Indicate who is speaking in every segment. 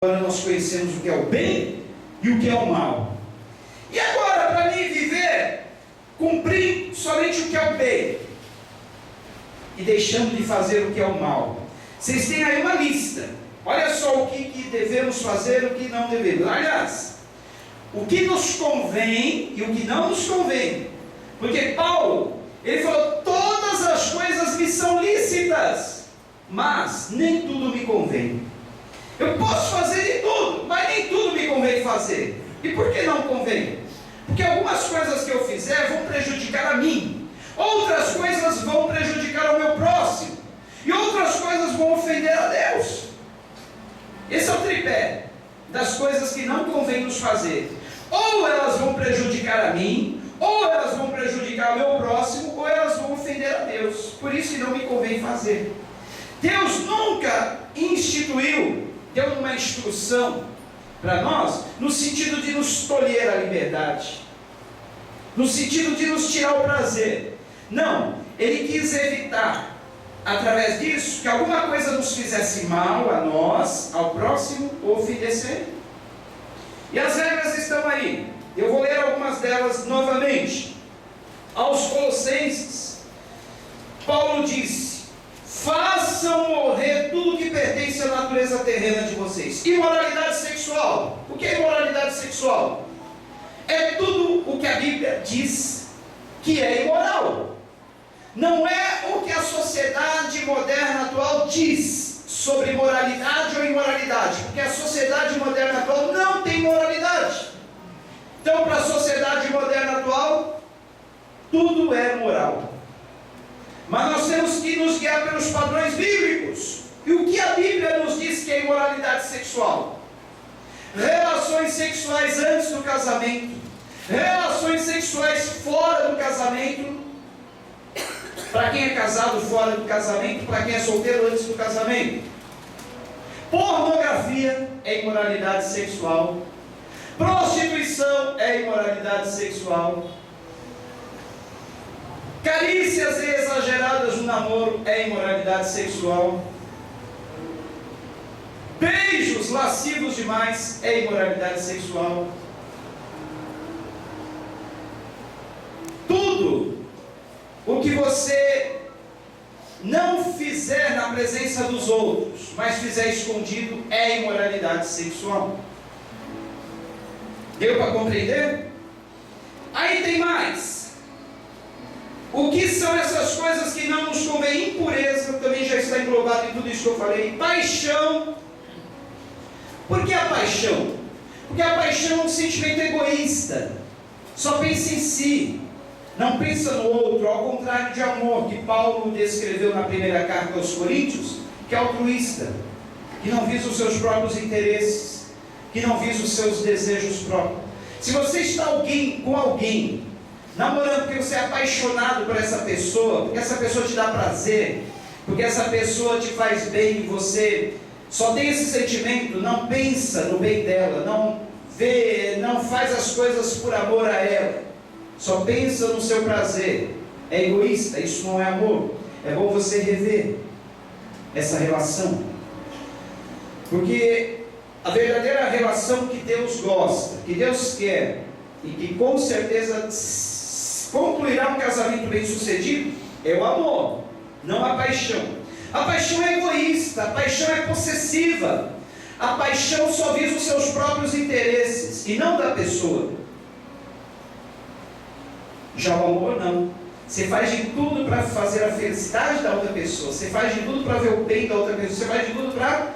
Speaker 1: Agora nós conhecemos o que é o bem e o que é o mal. E agora, para mim viver, cumprir somente o que é o bem e deixando de fazer o que é o mal. Vocês têm aí uma lista. Olha só o que devemos fazer e o que não devemos. Aliás, o que nos convém e o que não nos convém. Porque Paulo, ele falou, todas as coisas me são lícitas, mas nem tudo me convém. Eu posso fazer de tudo, mas nem tudo me convém fazer. E por que não convém? Porque algumas coisas que eu fizer vão prejudicar a mim, outras coisas vão prejudicar o meu próximo, e outras coisas vão ofender a Deus. Esse é o tripé das coisas que não convém nos fazer. Ou elas vão prejudicar a mim, ou elas vão prejudicar o meu próximo, ou elas vão ofender a Deus. Por isso que não me convém fazer. Deus nunca instituiu, deu uma instrução para nós, no sentido de nos tolher a liberdade, no sentido de nos tirar o prazer. Não, Ele quis evitar, através disso, que alguma coisa nos fizesse mal a nós, ao próximo, ou ofendecer. E as regras estão aí. Eu vou ler algumas delas novamente. Aos Colossenses, Paulo disse: façam morrer tudo que pertence à natureza terrena de vocês. Imoralidade sexual. O que é imoralidade sexual? É tudo o que a Bíblia diz que é imoral. Não é o que a sociedade moderna atual diz sobre moralidade ou imoralidade, porque a sociedade moderna atual não tem moralidade. Então, para a sociedade moderna atual, tudo é moral. Mas nós temos que nos guiar pelos padrões bíblicos. E o que a Bíblia nos diz que é imoralidade sexual? Relações sexuais antes do casamento, relações sexuais fora do casamento, para quem é casado fora do casamento, para quem é solteiro antes do casamento. Pornografia é imoralidade sexual. Prostituição é imoralidade sexual. Carícias exageradas no namoro é imoralidade sexual. Beijos lascivos demais é imoralidade sexual. Tudo o que você não fizer na presença dos outros, mas fizer escondido, é imoralidade sexual. Deu para compreender? Aí tem mais. O que são essas coisas que não nos convém? Impureza, também já está englobado em tudo isso que eu falei. Paixão. Por que a paixão? Porque a paixão é um sentimento egoísta. Só pensa em si. Não pensa no outro, ao contrário de amor, que Paulo descreveu na primeira carta aos Coríntios, que é altruísta, que não visa os seus próprios interesses, que não visa os seus desejos próprios. Se você está com alguém, namorando porque você é apaixonado por essa pessoa, porque essa pessoa te dá prazer, porque essa pessoa te faz bem e você só tem esse sentimento, não pensa no bem dela, não faz as coisas por amor a ela, só pensa no seu prazer, é egoísta, isso não é amor. É bom você rever essa relação, porque a verdadeira relação que Deus gosta, que Deus quer, e que com certeza concluirá um casamento bem sucedido, é o amor, não a paixão. A paixão é egoísta, a paixão é possessiva, a paixão só visa os seus próprios interesses e não da pessoa. Já o amor não. Você faz de tudo para fazer a felicidade da outra pessoa, você faz de tudo para ver o bem da outra pessoa, você faz de tudo para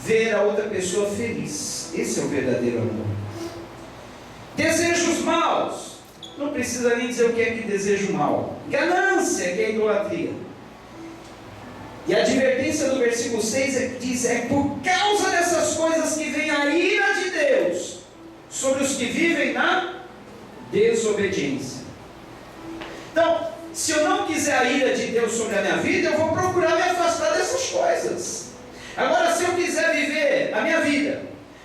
Speaker 1: ver a outra pessoa feliz. Esse é o verdadeiro amor. Desejos maus. Não precisa nem dizer o que é que desejo mal. Ganância, que é idolatria. E a advertência do versículo 6 diz: é por causa dessas coisas que vem a ira de Deus sobre os que vivem na desobediência. Então, se eu não quiser a ira de Deus sobre a minha vida, eu vou procurar me afastar dessas coisas. Agora, se eu quiser viver a minha vida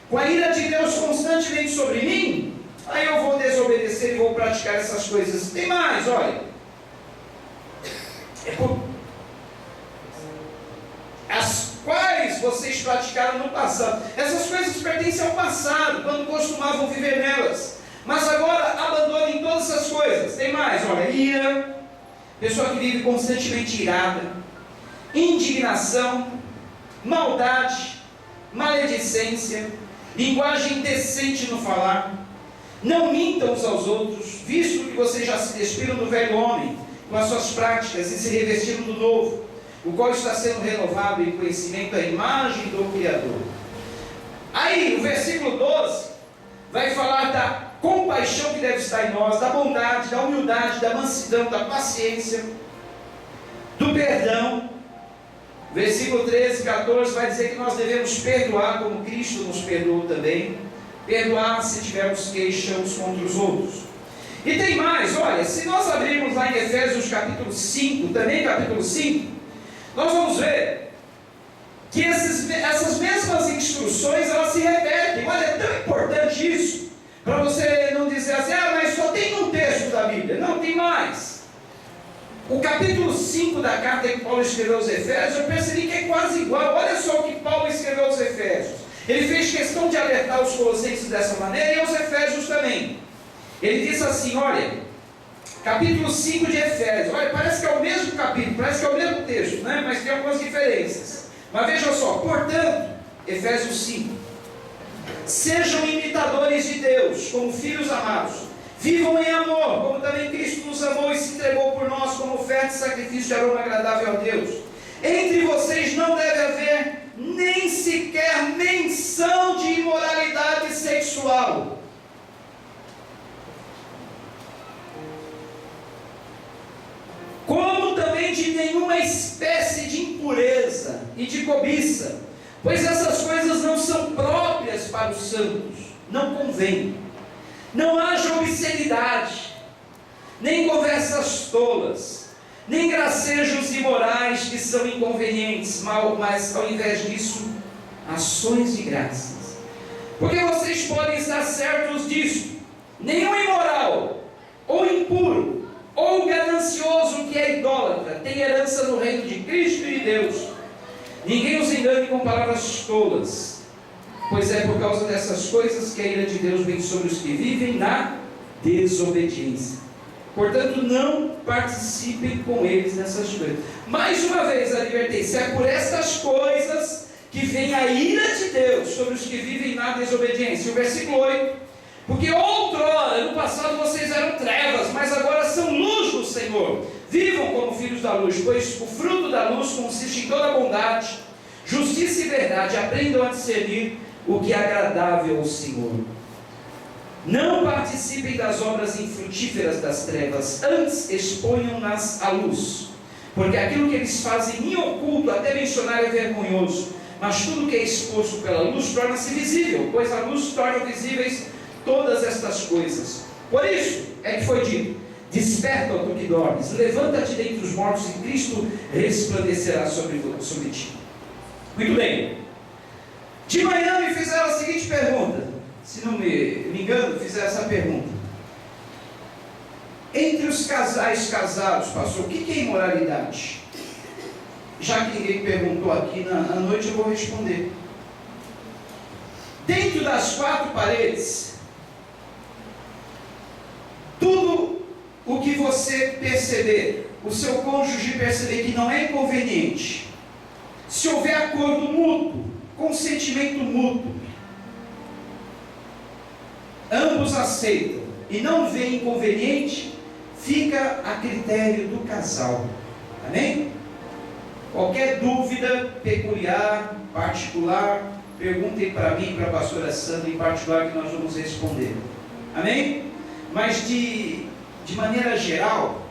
Speaker 1: com a ira de Deus constantemente sobre mim, aí eu vou desobedecer e vou praticar essas coisas. Tem mais, olha. As quais vocês praticaram no passado. Essas coisas pertencem ao passado, quando costumavam viver nelas. Mas agora abandonem todas essas coisas. Tem mais, olha, ira, pessoa que vive constantemente irada, indignação, maldade, maledicência, linguagem indecente no falar. Não mintam uns aos outros, visto que vocês já se despiram do velho homem com as suas práticas e se revestiram do novo, o qual está sendo renovado em conhecimento à imagem do Criador. Aí, o versículo 12 vai falar da compaixão que deve estar em nós, da bondade, da humildade, da mansidão, da paciência, do perdão. Versículo 13 e 14 vai dizer que nós devemos perdoar como Cristo nos perdoou também. Perdoar se tivermos queixa uns contra os outros. E tem mais, olha, se nós abrirmos lá em Efésios capítulo 5, também capítulo 5, nós vamos ver que essas mesmas instruções, elas se repetem. Olha, é tão importante isso, para você não dizer assim, mas só tem um texto da Bíblia. Não, tem mais. O capítulo 5 da carta que Paulo escreveu aos Efésios, eu percebi que é quase igual. Olha só o que Paulo escreveu aos Efésios. Ele fez questão de alertar os colossenses dessa maneira e aos Efésios também. Ele diz assim, olha, capítulo 5 de Efésios, olha, parece que é o mesmo capítulo, parece que é o mesmo texto, né? Mas tem algumas diferenças. Mas veja só, portanto, Efésios 5, sejam imitadores de Deus, como filhos amados, vivam em amor, como também Cristo nos amou e se entregou por nós como oferta e sacrifício de aroma agradável a Deus. Entre vocês não deve haver nem sequer menção de imoralidade sexual. Como também de nenhuma espécie de impureza e de cobiça, pois essas coisas não são próprias para os santos, não convém. Não haja obscenidade, nem conversas tolas, nem gracejos imorais que são inconvenientes, mas ao invés disso, ações de graças. Porque vocês podem estar certos disso: nenhum imoral, ou impuro, ou ganancioso que é idólatra, tem herança no reino de Cristo e de Deus. Ninguém os engane com palavras tolas, pois é por causa dessas coisas que a ira de Deus vem sobre os que vivem na desobediência. Portanto, não participem com eles nessas coisas. Mais uma vez, a advertência: é por estas coisas que vem a ira de Deus sobre os que vivem na desobediência. O versículo 8: porque outrora, no passado, vocês eram trevas, mas agora são luz do Senhor. Vivam como filhos da luz, pois o fruto da luz consiste em toda bondade, justiça e verdade. Aprendam a discernir o que é agradável ao Senhor. Não participem das obras infrutíferas das trevas, antes exponham-nas à luz, porque aquilo que eles fazem em oculto, até mencionar, é vergonhoso, mas tudo que é exposto pela luz torna-se visível, pois a luz torna visíveis todas estas coisas. Por isso é que foi dito: desperta, ó tu que dormes, levanta-te dentre os mortos e Cristo resplandecerá sobre ti. Muito bem. De manhã me fizeram a seguinte pergunta, se não me engano, fizeram essa pergunta: entre os casais casados, pastor, o que é imoralidade? Já que ninguém perguntou aqui na noite, eu vou responder. Dentro das quatro paredes, tudo o que você perceber, o seu cônjuge perceber que não é inconveniente, se houver acordo mútuo, consentimento mútuo, ambos aceitam e não vê inconveniente, fica a critério do casal. Amém? Qualquer dúvida peculiar, particular, perguntem para mim e para a pastora Sandra em particular, que nós vamos responder. Amém? Mas de maneira geral,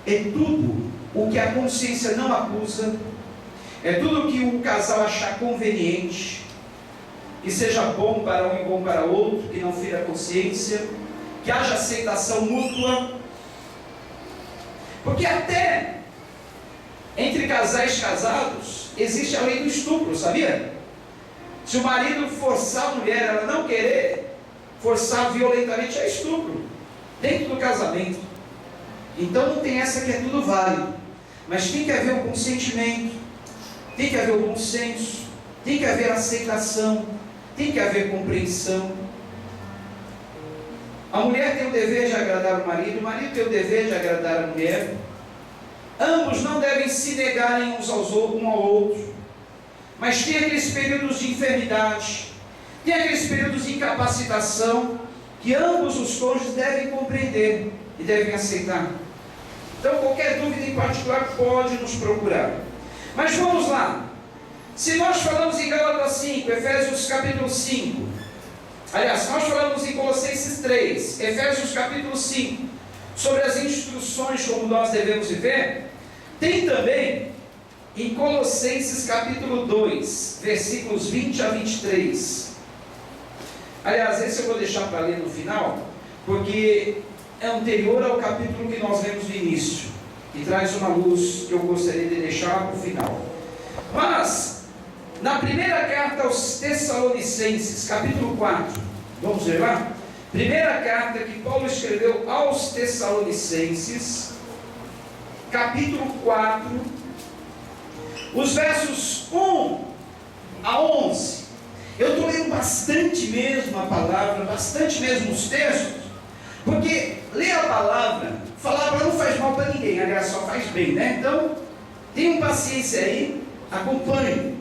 Speaker 1: é tudo o que a consciência não acusa, é tudo o que o casal achar conveniente, que seja bom para um e bom para outro, que não fira a consciência, que haja aceitação mútua. Porque até entre casais casados existe a lei do estupro, sabia? Se o marido forçar a mulher, ela não querer, forçar violentamente, é estupro dentro do casamento. Então não tem essa que é tudo válido, mas tem que haver o consentimento, tem que haver o bom senso, tem que haver aceitação, tem que haver compreensão. A mulher tem o dever de agradar o marido tem o dever de agradar a mulher. Ambos não devem se negarem uns um ao outro, mas tem aqueles períodos de enfermidade, tem aqueles períodos de incapacitação, que ambos os cônjuges devem compreender e devem aceitar. Então, qualquer dúvida em particular pode nos procurar. Mas vamos lá. Se nós falamos em Gálatas 5, Efésios capítulo 5, aliás, nós falamos em Colossenses 3, Efésios capítulo 5, sobre as instruções como nós devemos viver, tem também em Colossenses capítulo 2, versículos 20 a 23. Aliás, esse eu vou deixar para ler no final, porque é anterior ao capítulo que nós vemos no início, e traz uma luz que eu gostaria de deixar para o final. Mas, na primeira carta aos Tessalonicenses, capítulo 4, vamos ver lá? Primeira carta que Paulo escreveu aos Tessalonicenses, capítulo 4, os versos 1 a 11. Eu estou lendo bastante mesmo a palavra, bastante mesmo os textos, porque ler a palavra não faz mal para ninguém, aliás, só faz bem, né? Então, tenham paciência aí, acompanhe,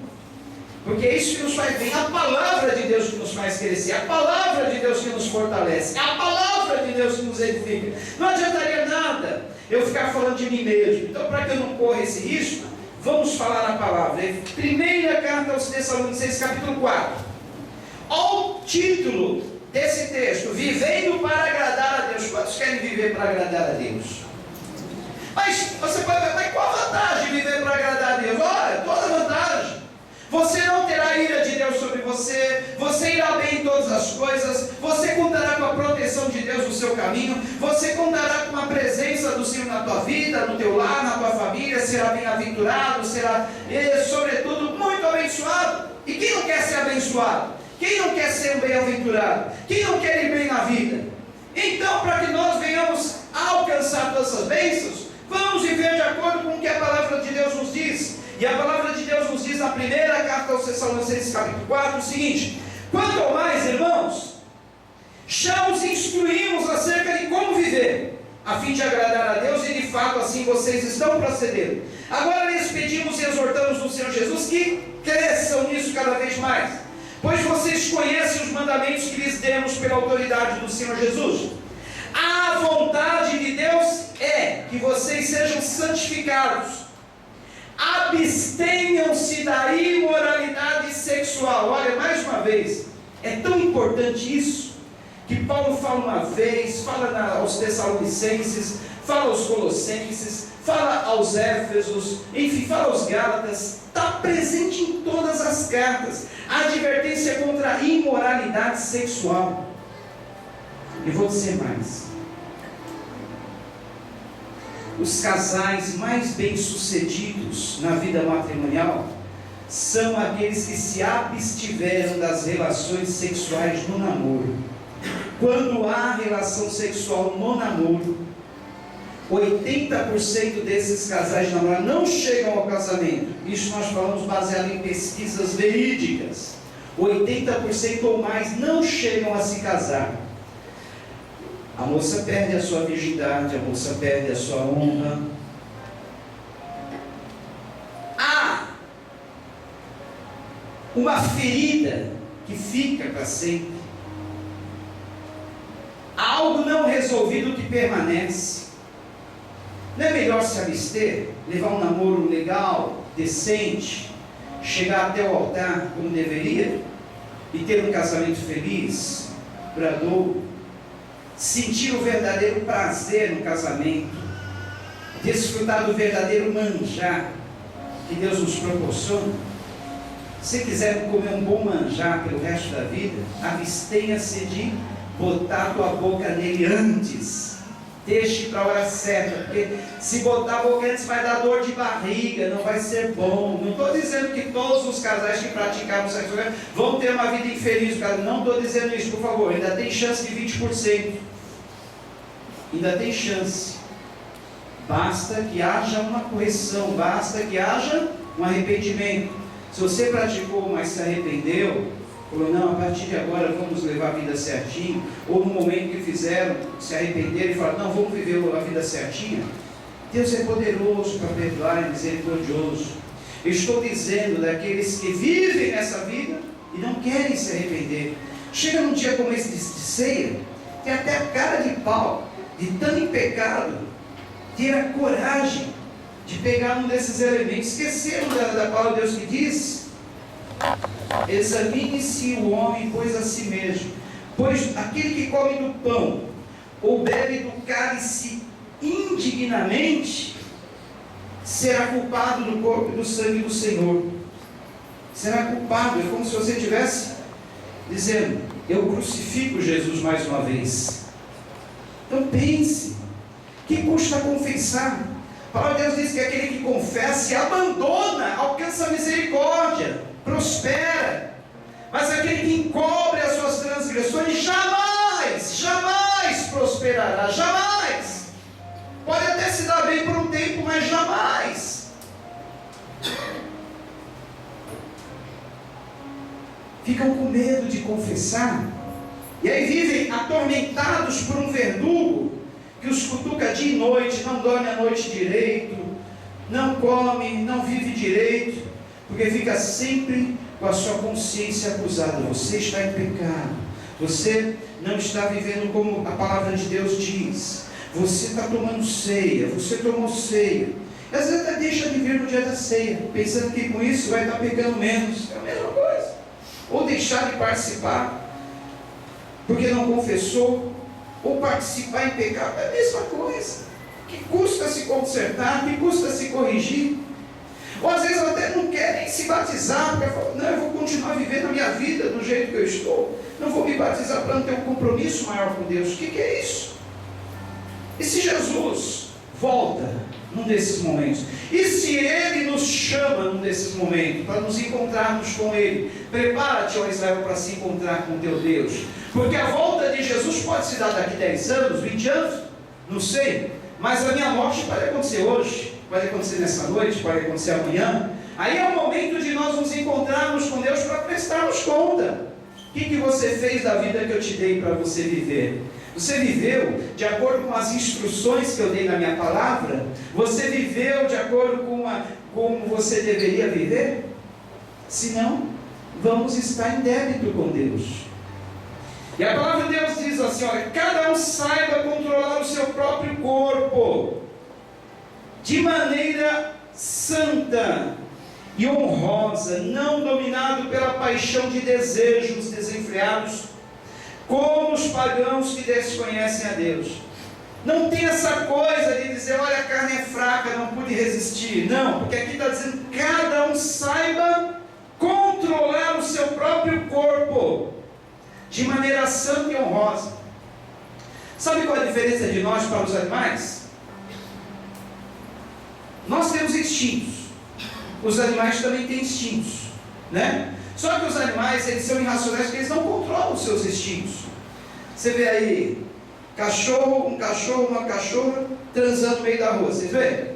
Speaker 1: porque é isso que nos faz bem. A palavra de Deus que nos faz crescer, a palavra de Deus que nos fortalece, a palavra de Deus que nos edifica. Não adiantaria nada eu ficar falando de mim mesmo. Então, para que eu não corra esse risco, vamos falar a palavra. Primeira carta aos Tessalonicenses, capítulo 4. Olha o título desse texto: vivendo para agradar a Deus. Quantos querem viver para agradar a Deus? Mas você pode ver, mas qual a vantagem de viver para agradar a Deus? Olha, toda vantagem. Você não terá a ira de Deus sobre você, você irá bem em todas as coisas, você contará com a proteção de Deus no seu caminho, você contará com a presença do Senhor na tua vida, no teu lar, na tua família, será bem-aventurado, será, sobretudo, muito abençoado. E quem não quer ser abençoado? Quem não quer ser bem-aventurado? Quem não quer ir bem na vida? Então, para que nós venhamos a alcançar todas essas bênçãos, vamos viver de acordo com o que a palavra de Deus nos diz. E a palavra de Deus nos diz na primeira carta aos Tessalonicenses, capítulo 4, o seguinte: quanto ao mais, irmãos, já os instruímos acerca de como viver, a fim de agradar a Deus, e de fato assim vocês estão procedendo. Agora lhes pedimos e exortamos no Senhor Jesus que cresçam nisso cada vez mais, pois vocês conhecem os mandamentos que lhes demos pela autoridade do Senhor Jesus. A vontade de Deus é que vocês sejam santificados, abstenham-se da imoralidade sexual. Olha, mais uma vez, é tão importante isso, que Paulo fala uma vez, fala aos Tessalonicenses, fala aos Colossenses, fala aos Éfesos, enfim, fala aos Gálatas, está presente em todas as cartas, a advertência contra a imoralidade sexual. E vou dizer mais: os casais mais bem-sucedidos na vida matrimonial são aqueles que se abstiveram das relações sexuais no namoro. Quando há relação sexual no namoro, 80% desses casais de namoro não chegam ao casamento. Isso nós falamos baseado em pesquisas verídicas. 80% ou mais não chegam a se casar. A moça perde a sua virgindade, a moça perde a sua honra. Há uma ferida que fica para sempre. Há algo não resolvido que permanece. Não é melhor se abster, levar um namoro legal, decente, chegar até o altar como deveria, e ter um casamento feliz, duradouro? Sentir o verdadeiro prazer no casamento, desfrutar do verdadeiro manjar que Deus nos proporciona. Se quiser comer um bom manjar pelo resto da vida, abstenha-se de botar a tua boca nele antes. Deixe para a hora certa, porque se botar a boca antes vai dar dor de barriga, não vai ser bom. Não estou dizendo que todos os casais que praticaram sexo vão ter uma vida infeliz, não estou dizendo isso, por favor. Ainda tem chance de 20%. Ainda tem chance. Basta que haja uma correção, basta que haja um arrependimento. Se você praticou, mas se arrependeu, falou, não, a partir de agora vamos levar a vida certinho, ou no momento que fizeram, se arrependeram e falaram, não, vamos viver a vida certinha, Deus é poderoso para perdoar, é misericordioso. Eu estou dizendo daqueles que vivem nessa vida e não querem se arrepender. Chega num dia como esse de ceia, tem até a cara de pau, de tanto em pecado, ter a coragem de pegar um desses elementos. Esqueceram da palavra de Deus que diz, examine-se o homem, pois a si mesmo, pois aquele que come do pão, ou bebe do cálice indignamente, será culpado do corpo e do sangue do Senhor. Será culpado, é como se você estivesse dizendo, eu crucifico Jesus mais uma vez. Então pense, que custa confessar? A palavra de Deus diz que aquele que confessa e abandona, alcança a misericórdia, prospera. Mas aquele que encobre as suas transgressões, jamais prosperará, jamais. Pode até se dar bem por um tempo, mas jamais. Ficam com medo de confessar, e aí vivem atormentados por um verdugo, que os cutuca dia e noite, não dorme a noite direito, não come, não vive direito, porque fica sempre com a sua consciência acusada. Você está em pecado, você não está vivendo como a palavra de Deus diz, você está tomando ceia, você tomou ceia, e às vezes até deixa de vir no dia da ceia, pensando que com isso vai estar pecando menos. É a mesma coisa. Ou deixar de participar, porque não confessou, ou participar em pecado, é a mesma coisa. Que custa se consertar, que custa se corrigir. Ou às vezes até não quer nem se batizar, porque fala, não, eu vou continuar vivendo a minha vida do jeito que eu estou, não vou me batizar para não ter um compromisso maior com Deus. O que é isso? E se Jesus volta num desses momentos? E se Ele nos chama num desses momentos, para nos encontrarmos com Ele? Prepara-te, ó Israel, para se encontrar com teu Deus. Porque a volta de Jesus pode se dar daqui 10 anos, 20 anos, não sei. Mas a minha morte pode acontecer hoje, pode acontecer nessa noite, pode acontecer amanhã. Aí é o momento de nós nos encontrarmos com Deus para prestarmos conta. O que você fez da vida que eu te dei para você viver? Você viveu de acordo com as instruções que eu dei na minha palavra? Você viveu de acordo com como você deveria viver? Se não, vamos estar em débito com Deus. E a palavra de Deus diz assim, olha, cada um saiba controlar o seu próprio corpo, de maneira santa e honrosa, não dominado pela paixão de desejos desenfreados, como os pagãos que desconhecem a Deus. Não tem essa coisa de dizer, olha, a carne é fraca, não pude resistir. Não, porque aqui está dizendo, cada um saiba controlar o seu próprio corpo, de maneira santa e honrosa. Sabe qual é a diferença de nós para os animais? Nós temos instintos. Os animais também têm instintos, né? Só que os animais, eles são irracionais porque eles não controlam os seus instintos. Você vê aí, um cachorro, uma cachorra transando no meio da rua, vocês veem?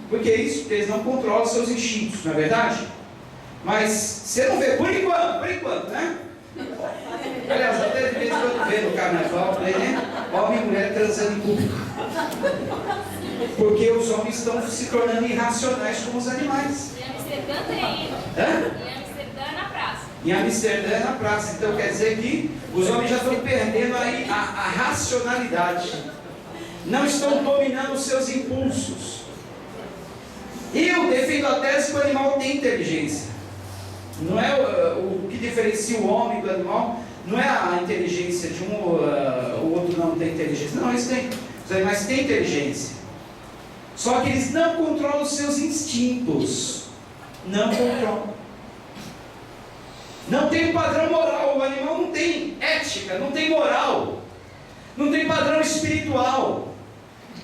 Speaker 1: Por que isso? Porque eles não controlam os seus instintos, não é verdade? Mas você não vê, por enquanto, né? Aliás, até de vez em quando vê no carnaval, né? Homem e mulher transando em público. Porque os homens estão se tornando irracionais como os animais.
Speaker 2: Em Amsterdã tem.
Speaker 1: Hã?
Speaker 2: Em Amsterdã é na praça.
Speaker 1: Em Amsterdã é na praça. Então quer dizer que os homens já estão perdendo aí a racionalidade. Não estão dominando os seus impulsos. Eu defendo a tese que o animal tem inteligência. Não é o que diferencia o homem do animal, não é a inteligência de um, o outro não tem inteligência. Não, eles têm. Os animais têm inteligência. Só que eles não controlam os seus instintos. Não controlam. Não tem padrão moral. O animal não tem ética, não tem moral, não tem padrão espiritual,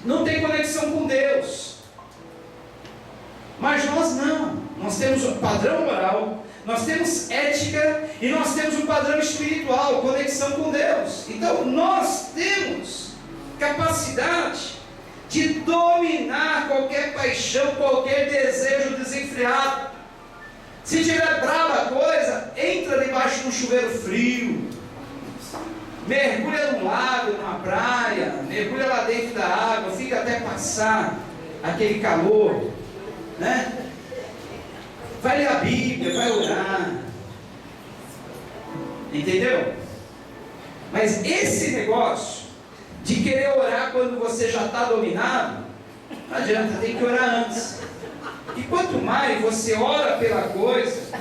Speaker 1: não tem conexão com Deus. Mas nós não. Nós temos um padrão moral, nós temos ética e nós temos um padrão espiritual, conexão com Deus. Então nós temos capacidade de dominar qualquer paixão, qualquer desejo desenfreado. Se tiver brava a coisa, entra debaixo de um chuveiro frio, mergulha num lago, numa praia, mergulha lá dentro da água, fica até passar aquele calor, né? Vai ler a Bíblia, vai orar, entendeu? Mas esse negócio de querer orar quando você já está dominado, não adianta, tem que orar antes. E quanto mais você ora pela coisa,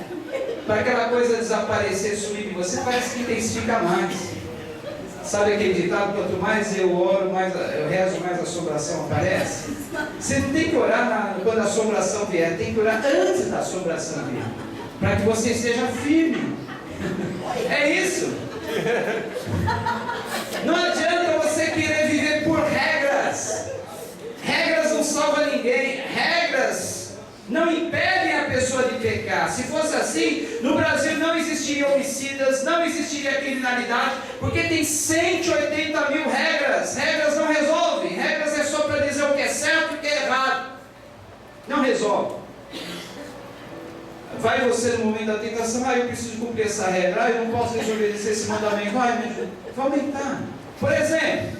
Speaker 1: para aquela coisa desaparecer, sumir de você, parece que intensifica mais. Sabe aquele ditado, quanto mais eu oro, mais eu rezo, mais a assombração aparece? Você não tem que orar quando a assombração vier, tem que orar antes da assombração vir, para que você esteja firme. É isso. Não adianta você querer viver por regras. Regras não salvam ninguém. Regras não impedem a pessoa de pecar. Se fosse assim, no Brasil não existiria homicidas, não existiria criminalidade, porque tem 180 mil regras. Regras não resolvem. Regras é só para dizer o que é certo e o que é errado. Não resolve. Vai você no momento da tentação, eu preciso cumprir essa regra, eu não posso desobedecer esse mandamento, vai aumentar. Por exemplo,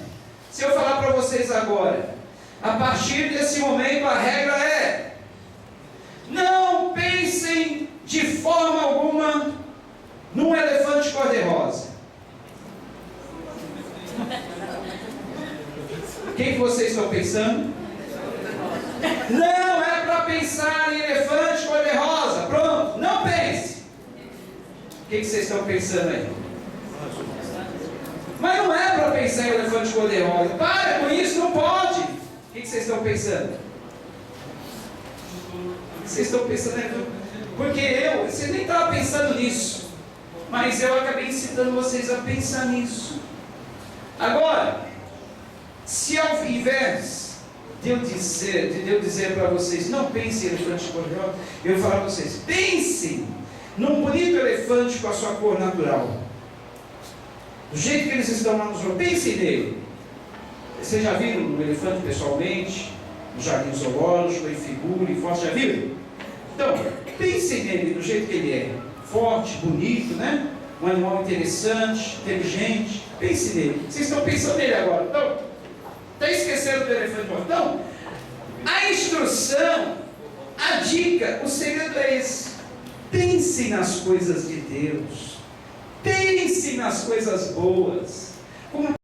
Speaker 1: se eu falar para vocês agora, a partir desse momento a regra é: não pensem de forma alguma num elefante cor-de-rosa. Quem que vocês estão pensando? Não é para pensar em elefante cor-de-rosa. Pronto, não pense. O que vocês estão pensando aí? Mas não é para pensar em elefante cor-de-rosa. Para com isso, não pode. O que vocês estão pensando? Vocês estão pensando, porque você nem estava pensando nisso, mas eu acabei incitando vocês a pensar nisso. Agora, se ao invés de eu dizer para vocês, não pensem em elefante cor-de-rosa, eu vou falar para vocês, pensem num bonito elefante com a sua cor natural, do jeito que eles estão lá no zoo, pensem nele. Vocês já viram um elefante pessoalmente, no jardim zoológico, em figura, em foto, já viram? Então, pensem nele do jeito que ele é, forte, bonito, né? Um animal interessante, inteligente, pensem nele. Vocês estão pensando nele agora, então, está esquecendo do elefante? Então, a instrução, a dica, o segredo é esse: pensem nas coisas de Deus, pensem nas coisas boas, como